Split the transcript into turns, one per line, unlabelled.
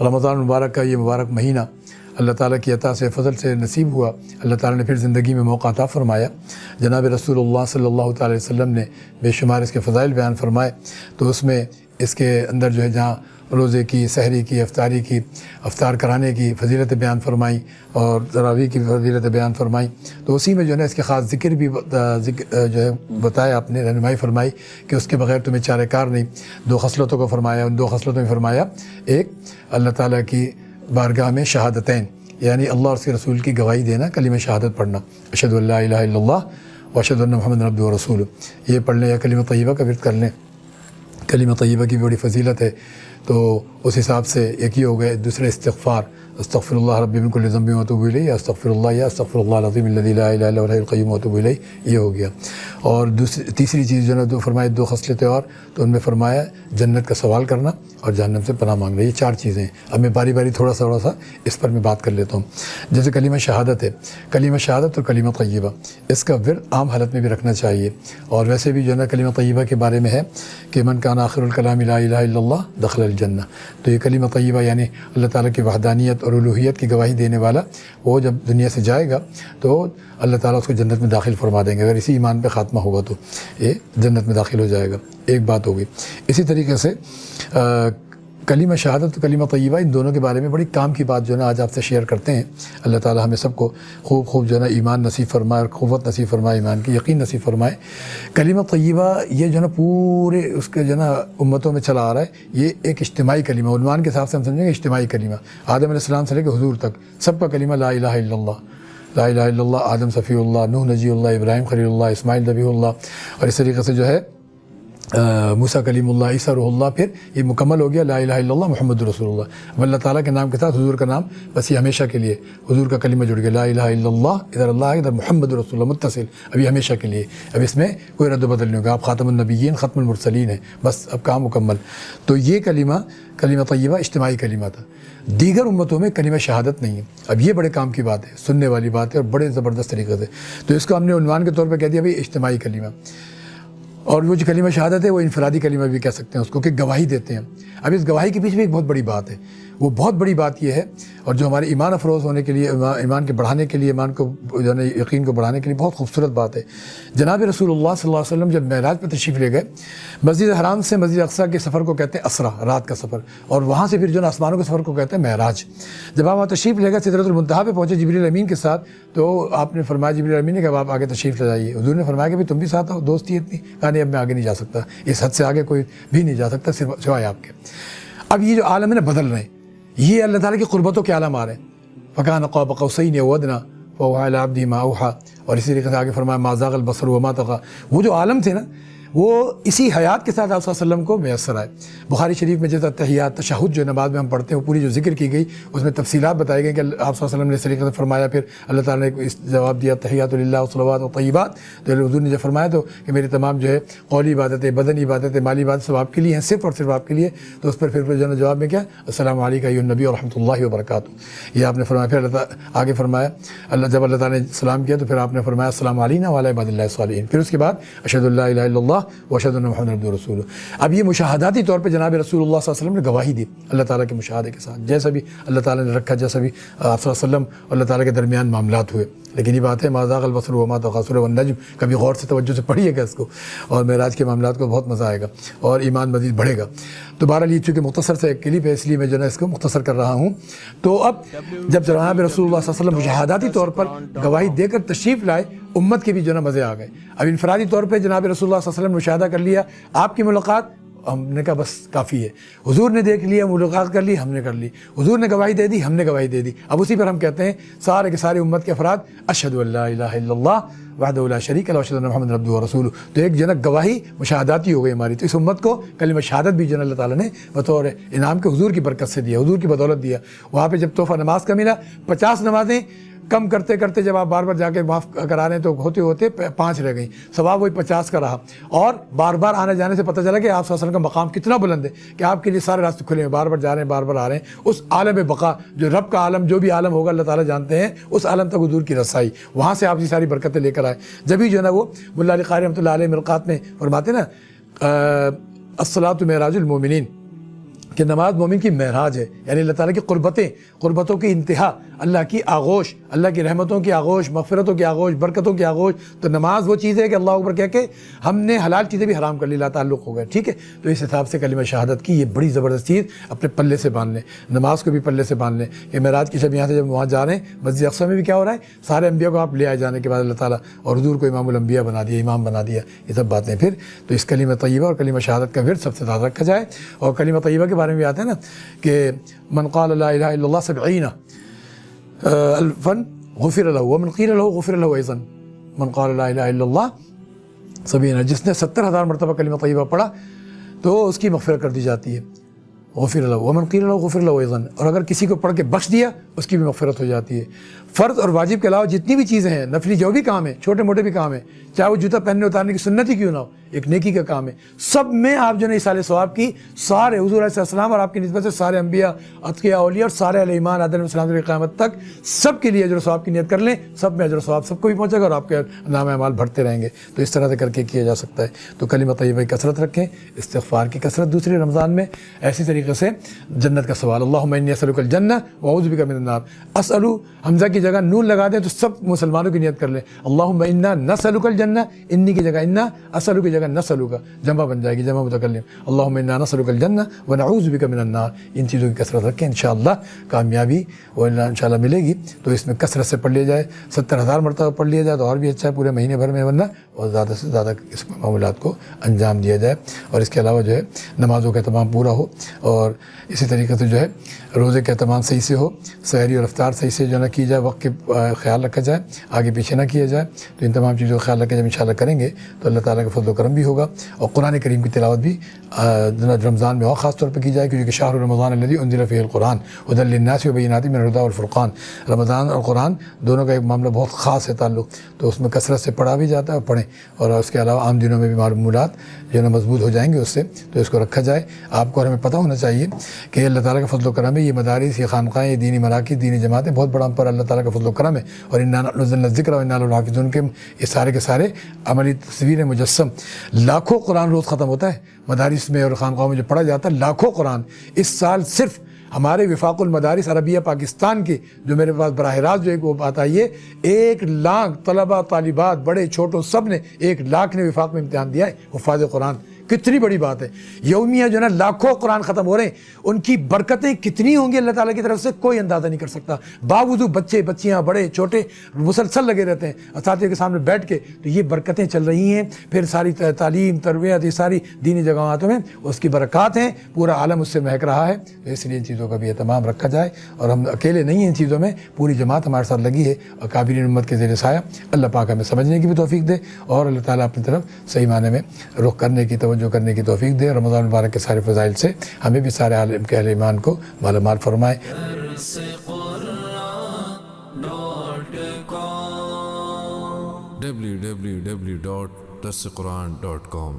رمضان مبارک کا یہ مبارک مہینہ اللہ تعالیٰ کی عطا سے فضل سے نصیب ہوا۔ اللہ تعالیٰ نے پھر زندگی میں موقع عطا فرمایا۔ جناب رسول اللہ صلی اللہ تعالی وسلم نے بے شمار اس کے فضائل بیان فرمائے، تو اس میں اس کے اندر جو ہے جہاں روزے کی، سحری کی، افطاری کی، افطار کرانے کی فضیلت بیان فرمائی اور تراویح کی فضیلت بیان فرمائی، تو اسی میں جو ہے نا اس کے خاص ذکر بھی جو ہے بتایا، آپ نے رہنمائی فرمائی کہ اس کے بغیر تمہیں چارہ کار نہیں۔ دو خصلتوں کو فرمایا، ان دو خصلتوں میں فرمایا، ایک اللہ تعالیٰ کی بارگاہ میں شہادتین، یعنی اللہ اور اس کے رسول کی گواہی دینا، کلمہ شہادت پڑھنا، اشہد ان لا الہ الا اللہ و اشہد ان محمد عبدہ و رسولہ، یہ پڑھ لیں یا کلمہ طیبہ کا ورد کر لیں۔ کلمہ طیبہ کی بھی بڑی فضیلت ہے، تو اس حساب سے ایک ہی ہو گئے۔ دوسرے استغفار، استغفر اللہ ربی من کل ذنب و اتوب الیہ، یا استغفر اللہ یا استغفر اللہ العظیم الذی لا الہ الا هو الحی القیوم و اتوب الیہ، یہ ہو گیا۔ اور تیسری چیز جو ہے نا فرمایا دو خصلتیں اور، تو ان میں فرمایا جنت کا سوال کرنا اور جہنم سے پناہ مانگنا، یہ چار چیزیں ہیں۔ اب میں باری باری تھوڑا سا اس پر میں بات کر لیتا ہوں۔ جیسے کلمہ شہادت ہے، کلمہ شہادت اور کلمہ طیبہ، اس کا ورد عام حالت میں بھی رکھنا چاہیے۔ اور ویسے بھی جو ہے نا کلمہ طیبہ کے بارے میں ہے کہ من کان آخر الکلام لا الہ الا اللہ دخل الجنہ، تو یہ کلمہ طیبہ یعنی اللہ تعالیٰ کی وحدانیت اور الوہیت کی گواہی دینے والا، وہ جب دنیا سے جائے گا تو اللہ تعالیٰ اس کو جنت میں داخل فرما دیں گے، اگر اسی ایمان پہ خاتمہ ہوگا تو یہ جنت میں داخل ہو جائے گا۔ ایک بات ہوگی۔ اسی طریقے سے کلمہ شہادت اور کلمہ طیبہ، ان دونوں کے بارے میں بڑی کام کی بات جو ہے نا آج آپ سے شیئر کرتے ہیں۔ اللہ تعالیٰ ہمیں سب کو خوب جو ہے نا ایمان نصیب فرمائے اور قوت نصیب فرمائے، ایمان کی یقین نصیب فرمائے۔ کلمہ طیبہ یہ جو ہے نا پورے اس کے جو ہے نا امتوں میں چلا آ رہا ہے، یہ ایک اجتماعی کلمہ، عنوان کے حساب سے ہم سمجھیں گے اجتماعی کلمہ۔ آدم علیہ السلام سے لے کے حضور تک سب کا کلمہ لا الہ الا اللہ، لا الہ الا اللہ۔ آدم صفی اللہ، نوح نجی اللہ، ابراہیم خلیل اللہ، اسماعیل ذبیح اللہ، اور اس طریقے سے جو ہے موسیٰ کلیم اللہ، عیسیٰ روح اللہ، پھر یہ مکمل ہو گیا لا الہ الا اللہ محمد رسول اللہ۔ اب اللہ تعالیٰ کے نام کے ساتھ حضور کا نام بس یہ ہمیشہ کے لیے، حضور کا کلمہ جڑ گیا، لا الہ الا اللہ، ادھر اللہ ہے ادھر محمد رسول اللہ، متصل، ابھی ہمیشہ کے لیے، اب اس میں کوئی رد و بدل نہیں ہوگا۔ آپ خاتم النبیین ختم المرسلین ہیں، بس اب کام مکمل۔ تو یہ کلمہ طیبہ اجتماعی کلمہ تھا، دیگر امتوں میں کلمہ شہادت نہیں ہے۔ اب یہ بڑے کام کی بات ہے، سننے والی بات ہے، اور بڑے زبردست طریقے سے، تو اس کو ہم نے عنوان کے طور پہ کہہ دیا بھائی اجتماعی کلمہ۔ اور وہ جو کلمہ شہادت ہے وہ انفرادی کلمہ بھی کہہ سکتے ہیں اس کو، کہ گواہی دیتے ہیں۔ اب اس گواہی کے پیچھے بھی ایک بہت بڑی بات ہے، وہ بہت بڑی بات یہ ہے، اور جو ہمارے ایمان افروز ہونے کے لیے، ایمان کے بڑھانے کے لیے، ایمان کو جو ہے یقین کو بڑھانے کے لیے بہت خوبصورت بات ہے۔ جناب رسول اللہ صلی اللہ علیہ وسلم جب معراج پہ تشریف لے گئے، مسجد حرام سے مسجد اقصیٰ کے سفر کو کہتے ہیں اسرا، رات کا سفر، اور وہاں سے پھر جو ہے آسمانوں کے سفر کو کہتے ہیں معراج۔ جب آپ وہاں تشریف لے گئے، سدرۃ المنتہا پہ پہنچے جبریل امین کے ساتھ، تو آپ نے فرمایا، جبریل امین نے کہ آپ آگے تشریف لے جائیے۔ حضور نے فرمایا کہ بھی تم بھی ساتھ آؤ، دوستی اتنی، کہا نہیں اب میں آگے نہیں جا سکتا، اس حد سے آگے کوئی بھی نہیں جا سکتا سوائے آپ کے۔ اب یہ جو عالم ہے نا بدل رہے ہیں، یہ اللہ تعالیٰ کی قربتوں کے عالم آ رہے ہیں۔ فَكَانَ قَابَ قَوْسَيْنِ أَوْ أَدْنَىٰ فَأَوْحَىٰ إِلَىٰ عَبْدِهِ مَا أَوْحَىٰ، اور اسی طریقے سے آگے فرمایا مَا زَاغَ الْبَصَرُ وَمَا طَغَىٰ۔ وہ جو عالم تھے نا، وہ اسی حیات کے ساتھ آپ صلی اللہ علیہ وسلم کو میسر آئے۔ بخاری شریف میں جیسا تحیات تشہد جو نماز میں ہم پڑھتے ہیں، وہ پوری جو ذکر کی گئی اس میں تفصیلات بتائی گئی کہ آپ صلی اللہ علیہ وسلم نے اس طریقے سے فرمایا، پھر اللہ تعالیٰ نے اس جواب دیا تحیات للہ والصلوات والطیبات۔ تو حضور نے جب فرمایا تو کہ میری تمام جو ہے قولی عبادتیں، بدنی عبادتیں، مالی عبادت سب آپ کے لیے ہیں، صرف اور صرف آپ کے لیے، تو اس پر پھر جو ہے جواب میں کیا، السلام علیکم ایھا النبی ورحمۃ اللہ وبرکاتہ، یہ آپ نے فرمایا۔ پھر اللہ تعالیٰ آگے فرمایا، جب اللہ تعالیٰ نے سلام کیا تو پھر آپ نے فرمایا السلام علینا وعلی عباد اللہ الصالحین، پھر اس کے بعد اشہد ان لا الہ الا اللہ واشہد ان محمد عبدہ ورسولہ۔ اب یہ مشاہداتی طور پہ جناب رسول اللہ صلی اللہ علیہ وسلم نے گواہی دی اللہ تعالیٰ کے مشاہدے کے ساتھ، جیسا بھی اللہ تعالیٰ نے رکھا، جیسا بھی آپ صلی اللہ علیہ وسلم اور اللہ تعالیٰ کے درمیان معاملات ہوئے۔ لیکن یہ بات ہے ما زاغ البصر وما طغیٰ، سورہ والنجم، کبھی غور سے توجہ سے پڑھیے گا اس کو، اور معراج کے معاملات کو بہت مزہ آئے گا اور ایمان مزید بڑھے گا۔ تو بہرحال یہ چونکہ مختصر سے کلپ ہے، اس لیے میں جو ہے اس کو مختصر کر رہا ہوں۔ تو اب جب جناب رسول اللہ صلی اللہ علیہ وسلم مشاہداتی طور پر گواہی دے کر تشریف لائے، امت کے بھی جو ہے مزے آ گئے۔ اب انفرادی طور پہ جناب رسول اللہ صلی اللہ علیہ وسلم نے مشاہدہ کر لیا، آپ کی ملاقات، ہم نے کہا بس کافی ہے، حضور نے دیکھ لیا، ملاقات کر لی، ہم نے کر لی، حضور نے گواہی دے دی، ہم نے گواہی دے دی۔ اب اسی پر ہم کہتے ہیں سارے کے سارے امت کے افراد اشہد ان لا الہ الا اللہ وحدہ لا شریک لہ واشہد ان محمد عبدہ ورسولہ۔ تو ایک جنک گواہی مشاہداتی ہو گئی ہماری، تو اس امت کو کلمہ شہادت بھی جن اللہ تعالیٰ نے بطور انعام کے حضور کی برکت سے دیا، حضور کی بدولت دیا۔ وہاں پہ جب تحفہ نماز کا ملا، 50 نمازیں کم کرتے کرتے جب آپ بار بار جا کے معاف کرا رہے ہیں تو ہوتے ہوتے 5 رہ گئیں، ثواب وہی 50 کا رہا۔ اور بار بار آنے جانے سے پتہ چلا کہ آپ صلی اللہ علیہ وسلم کا مقام کتنا بلند ہے، کہ آپ کے لیے سارے راستے کھلے ہیں، بار بار جا رہے ہیں، بار بار آ رہے ہیں۔ اس عالم بقا جو رب کا عالم، جو بھی عالم ہوگا اللہ تعالیٰ جانتے ہیں، اس عالم تک حضور کی رسائی، وہاں سے آپ کی ساری برکتیں لے کر آئے۔ جبھی جو ہے نا وہ ملا علی قاری رحمۃ اللہ علیہ مرقات میں فرماتے نا الصلاۃ معراج المومنین، کہ نماز مومن کی معراج ہے، یعنی اللہ تعالیٰ کی قربتوں کی انتہا، اللہ کی آغوش، اللہ کی رحمتوں کی آغوش، مغفرتوں کی آغوش، برکتوں کی آغوش۔ تو نماز وہ چیز ہے کہ اللہ اکبر کہہ کے ہم نے حلال چیزیں بھی حرام کر لی، لا تعلق ہو گئے، ٹھیک ہے۔ تو اس حساب سے کلمہ شہادت کی یہ بڑی زبردست چیز اپنے پلے سے باندھ لیں، نماز کو بھی پلے سے باندھ لیں کہ معراج کی شب یہاں سے جب وہاں جا رہے ہیں مسجد اقصی میں بھی کیا ہو رہا ہے، سارے انبیاء کو آپ لے آئے جانے کے بعد اللہ تعالیٰ اور حضور کو امام الانبیاء بنا دیا، امام بنا دیا، یہ سب باتیں پھر تو اس کلمہ طیبہ اور کلمہ شہادت کا ورد سب سے زیادہ رکھا جائے۔ اور کلمہ طیبہ کے بارے میں بھی آتے ہیں نا کہ من قال لا الہ الا اللہ 70 الفا غفر له ومن قیل له غفر له ایضا، من قال لا الہ الا اللہ 70، جس نے 70,000 مرتبہ کلمہ طیبہ پڑھا تو اس کی مغفرت کر دی جاتی ہے، غفر له ومن قیل له غفر له ایضا، اور اگر کسی کو پڑھ کے بخش دیا اس کی بھی مغفرت ہو جاتی ہے۔ فرض اور واجب کے علاوہ جتنی بھی چیزیں ہیں، نفلی جو بھی کام ہیں، چھوٹے موٹے بھی کام ہیں، چاہے وہ جوتا پہننے اتارنے کی سنت ہی کیوں نہ ہو، ایک نیکی کا کام ہے، سب میں آپ جو ہے اصال ثواب کی سارے حضور علیہ السلام اور آپ کی نسبت سے سارے انبیاء، اتقیاء، اولیاء اور سارے اہل ایمان علیہ السلام سے قیامت تک سب کے لیے اجر و ثواب کی نیت کر لیں، سب میں اجر و ثواب سب کو بھی پہنچے گا اور آپ کے نام اعمال بڑھتے رہیں گے۔ تو اس طرح سے کر کے کیا جا سکتا ہے۔ تو کلمہ طیبہ کی کثرت رکھیں، استغفار کی کثرت دوسرے رمضان میں، ایسی طریقے سے جنت کا سوال، اللہم انی اسألک الجنہ واعوذ بک من النار، اسألو حمزہ کی جگہ نون لگا دیں تو سب مسلمانوں کی نیت کر لیں، اللہم انا نسألک الجنہ، انی کی جگہ انا، اسألو کی جگہ نسألک، جمع بن جائے گی، جمع متکلم، اللہم انا نسألک الجنہ ونعوذ بک من النار۔ ان چیزوں کی کثرت رکھیں، انشاءاللہ کامیابی وہ انشاءاللہ ملے گی۔ تو اس میں کثرت سے پڑھ لیا جائے، 70,000 مرتبہ پڑھ لیا جائے تو اور بھی اچھا ہے پورے مہینے بھر میں، ورنہ اور زیادہ سے زیادہ اس معاملات کو انجام دیا جائے۔ اور اس کے علاوہ جو ہے نمازوں کا اہتمام پورا ہو، اور اسی طریقے سے جو ہے روزے کا اہتمام صحیح سے ہو، سحری اور افطار صحیح سے جو نہ کی جائے، وقت کے خیال رکھا جائے، آگے پیچھے نہ کیا جائے۔ تو ان تمام چیزوں کا خیال رکھے جب انشاءاللہ کریں گے تو اللہ تعالیٰ کا فضل و کرم بھی ہوگا۔ اور قرآن کریم کی تلاوت بھی رمضان میں اور خاص طور پہ کی جائے، کیونکہ شہر رمضان الذی انزل فیہ القرآن ھدی للناس وبینات من الھدی والفرقان، رمضان اور قرآن دونوں کا ایک معاملہ بہت خاص ہے تعلق، تو اس میں کثرت سے پڑھا بھی جاتا ہے اور پڑھیں۔ اور اس کے علاوہ عام دنوں میں بھی معلومات جو ہے نا مضبوط ہو جائیں گے اس سے، تو اس کو رکھا جائے۔ آپ کو اور ہمیں پتہ ہونا چاہیے کہ اللہ تعالیٰ کا فضل و کرم ہے، یہ مدارس، یہ خانقاہیں، یہ دینی مراکز، دینی جماعتیں بہت بڑا ہم پر اللہ تعالیٰ کا فضل و کرم ہے۔ اور انا نزلنا الذکر وانا لہ لحافظون کے یہ سارے کے سارے عملی تصویر مجسم، لاکھوں قرآن روز ختم ہوتا ہے مدارس میں اور خانقاہوں میں جو پڑھا جاتا ہے، لاکھوں قرآن۔ اس سال صرف ہمارے وفاق المدارس عربیہ پاکستان کی جو میرے پاس براہ راست جو ایک وہ بات آئی ہے، 1 لاکھ طلبہ طالبات بڑے چھوٹوں سب نے 1 لاکھ نے وفاق میں امتحان دیا ہے، حفاظ قرآن۔ کتنی بڑی بات ہے، یومیہ جو ہے نا لاکھوں قرآن ختم ہو رہے ہیں، ان کی برکتیں کتنی ہوں گی اللہ تعالیٰ کی طرف سے کوئی اندازہ نہیں کر سکتا۔ باوجود بچے بچیاں بڑے چھوٹے مسلسل لگے رہتے ہیں اساتذہ کے سامنے بیٹھ کے، تو یہ برکتیں چل رہی ہیں۔ پھر ساری تعلیم تربیت، یہ ساری دینی جگہوں میں اس کی برکات ہیں، پورا عالم اس سے مہک رہا ہے۔ اس لیے ان چیزوں کا بھی اہتمام رکھا جائے، اور ہم اکیلے نہیں ہیں ان چیزوں میں، پوری جماعت ہمارے ساتھ لگی ہے، اور کابرین امت کے زیر سایہ اللہ پاک ہمیں سمجھنے کی بھی توفیق دے، اور اللہ تعالیٰ اپنی طرف صحیح معنی میں رخ کرنے کی توجہ کرنے کی توفیق دے۔ رمضان مبارک کے سارے فضائل سے ہمیں بھی سارے عالم کے اہل ایمان کو مالا مال فرمائے۔
www.darsequran.com